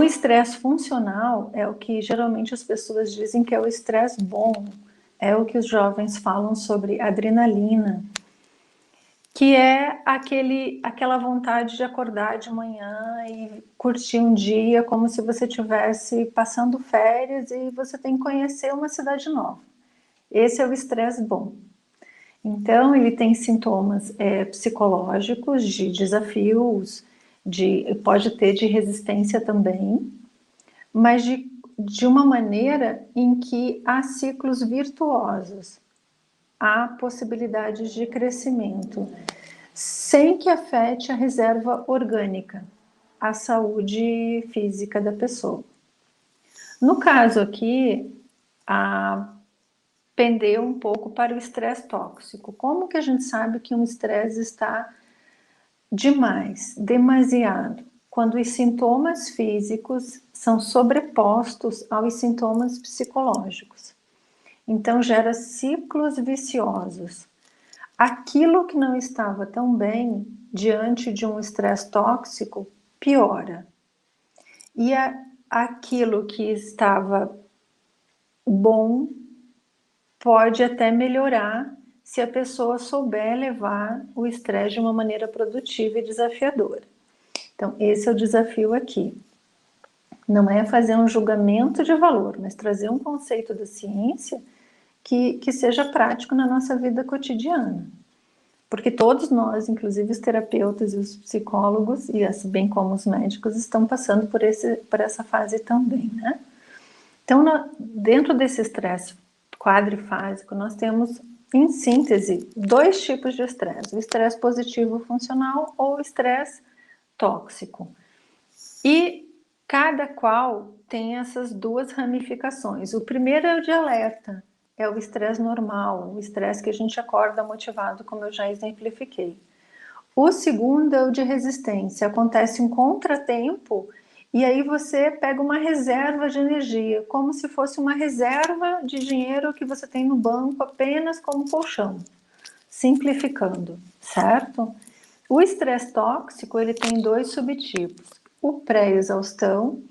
estresse funcional é o que geralmente as pessoas dizem que é o estresse bom, é o que os jovens falam sobre adrenalina, que é aquela vontade de acordar de manhã e curtir um dia como se você estivesse passando férias e você tem que conhecer uma cidade nova. Esse é o estresse bom. Então, ele tem sintomas psicológicos, de desafios, pode ter de resistência também, mas de uma maneira em que há ciclos virtuosos, há possibilidades de crescimento, sem que afete a reserva orgânica, a saúde física da pessoa. No caso aqui, pendeu um pouco para o estresse tóxico. Como que a gente sabe que um estresse está demasiado? Quando os sintomas físicos são sobrepostos aos sintomas psicológicos. Então gera ciclos viciosos. Aquilo que não estava tão bem diante de um estresse tóxico piora. E aquilo que estava bom pode até melhorar se a pessoa souber levar o estresse de uma maneira produtiva e desafiadora. Então, esse é o desafio aqui. Não é fazer um julgamento de valor, mas trazer um conceito da ciência que seja prático na nossa vida cotidiana. Porque todos nós, inclusive os terapeutas e os psicólogos, e assim bem como os médicos, estão passando por essa fase também, né? Então, dentro desse estresse quadrifásico, nós temos, em síntese, 2 tipos de estresse: o estresse positivo funcional ou o estresse tóxico. E cada qual tem essas 2 ramificações. O primeiro é o de alerta, é o estresse normal, o estresse que a gente acorda motivado, como eu já exemplifiquei. O segundo é o de resistência, acontece um contratempo e aí você pega uma reserva de energia, como se fosse uma reserva de dinheiro que você tem no banco apenas como colchão, simplificando, certo? O estresse tóxico, ele tem 2 subtipos. O pré-exaustão,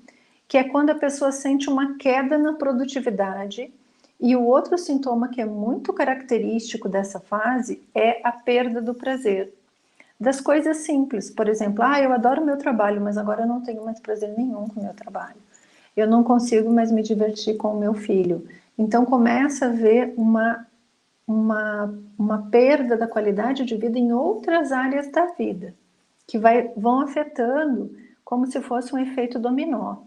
que é quando a pessoa sente uma queda na produtividade, e o outro sintoma que é muito característico dessa fase é a perda do prazer. Das coisas simples, por exemplo, eu adoro o meu trabalho, mas agora eu não tenho mais prazer nenhum com o meu trabalho. Eu não consigo mais me divertir com o meu filho. Então começa a haver uma perda da qualidade de vida em outras áreas da vida, que vão afetando como se fosse um efeito dominó,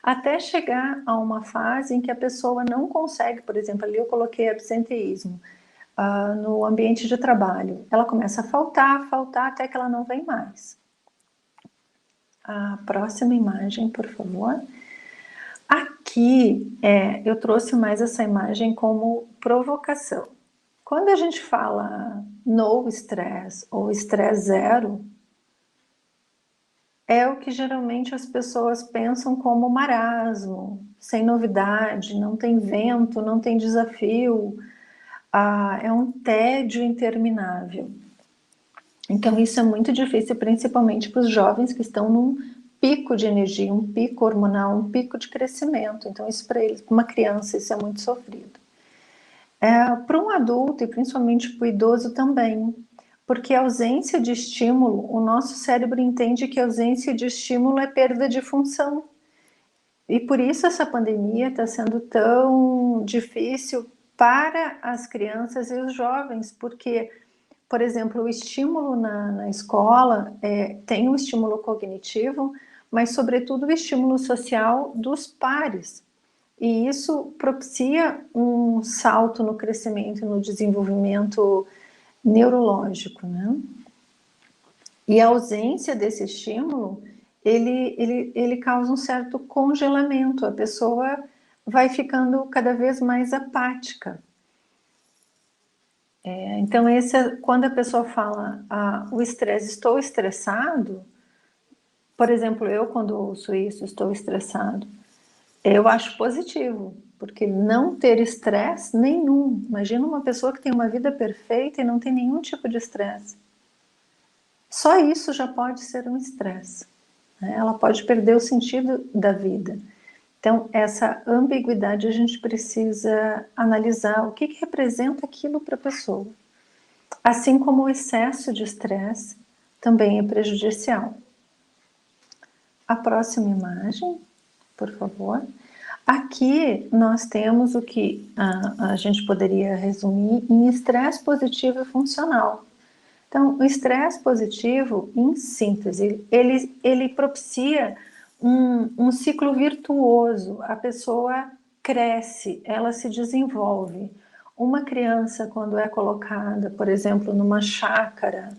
até chegar a uma fase em que a pessoa não consegue, por exemplo, ali eu coloquei absenteísmo, no ambiente de trabalho, ela começa a faltar, até que ela não vem mais. A próxima imagem, por favor. Aqui, eu trouxe mais essa imagem como provocação. Quando a gente fala no stress ou estresse zero, é o que geralmente as pessoas pensam como marasmo, sem novidade, não tem vento, não tem desafio, é um tédio interminável. Então isso é muito difícil, principalmente para os jovens que estão num pico de energia, um pico hormonal, um pico de crescimento. Então isso para eles, para uma criança, isso é muito sofrido. Para um adulto e principalmente para o idoso também, porque a ausência de estímulo, o nosso cérebro entende que a ausência de estímulo é perda de função. E por isso essa pandemia está sendo tão difícil para as crianças e os jovens, porque, por exemplo, o estímulo na escola tem um estímulo cognitivo, mas sobretudo o estímulo social dos pares. E isso propicia um salto no crescimento, no desenvolvimento neurológico, né? E a ausência desse estímulo, ele causa um certo congelamento, a pessoa vai ficando cada vez mais apática. Então, quando a pessoa fala o estresse, estou estressado, por exemplo, eu quando ouço isso, estou estressado, eu acho positivo, porque não ter estresse nenhum. Imagina uma pessoa que tem uma vida perfeita e não tem nenhum tipo de estresse. Só isso já pode ser um estresse, né? Ela pode perder o sentido da vida. Então, essa ambiguidade a gente precisa analisar o que representa aquilo para a pessoa. Assim como o excesso de estresse também é prejudicial. A próxima imagem, por favor. Aqui nós temos o que a gente poderia resumir em estresse positivo e funcional. Então, o estresse positivo, em síntese, ele propicia um ciclo virtuoso. A pessoa cresce, ela se desenvolve. Uma criança, quando é colocada, por exemplo, numa chácara,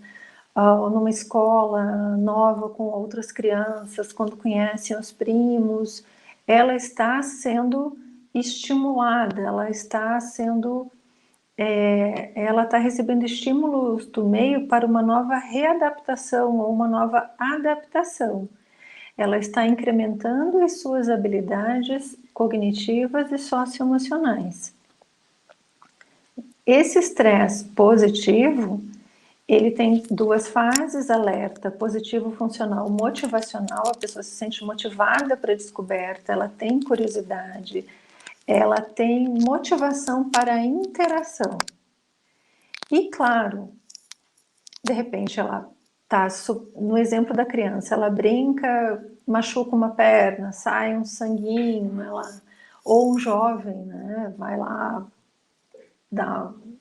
ou numa escola nova com outras crianças, quando conhece os primos, ela está sendo estimulada, ela está sendo ela está recebendo estímulos do meio para uma nova readaptação ou uma nova adaptação. Ela está incrementando as suas habilidades cognitivas e socioemocionais. Esse estresse positivo, ele tem duas fases: alerta positivo, funcional, motivacional. A pessoa se sente motivada para a descoberta, ela tem curiosidade, ela tem motivação para a interação. E claro, de repente ela tá no exemplo da criança, ela brinca, machuca uma perna, sai um sanguinho, ou um jovem, né, vai lá,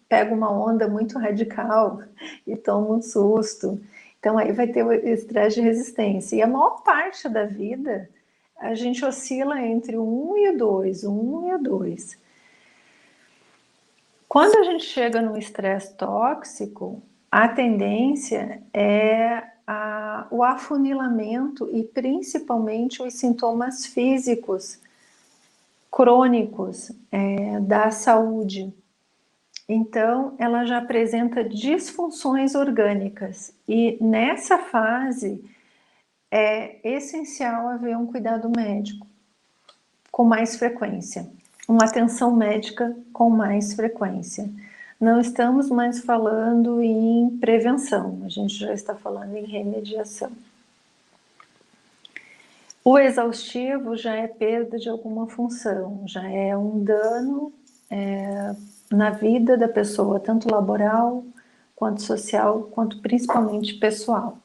pega uma onda muito radical e toma um susto. Então aí vai ter o estresse de resistência. E a maior parte da vida a gente oscila entre o 1 e o 2, o 1 e o 2. Quando a gente chega no estresse tóxico, a tendência é o afunilamento e principalmente os sintomas físicos crônicos da saúde. Então, ela já apresenta disfunções orgânicas e nessa fase é essencial haver um cuidado médico com mais frequência, uma atenção médica com mais frequência. Não estamos mais falando em prevenção, a gente já está falando em remediação. O exaustivo já é perda de alguma função, já é um dano na vida da pessoa, tanto laboral, quanto social, quanto principalmente pessoal.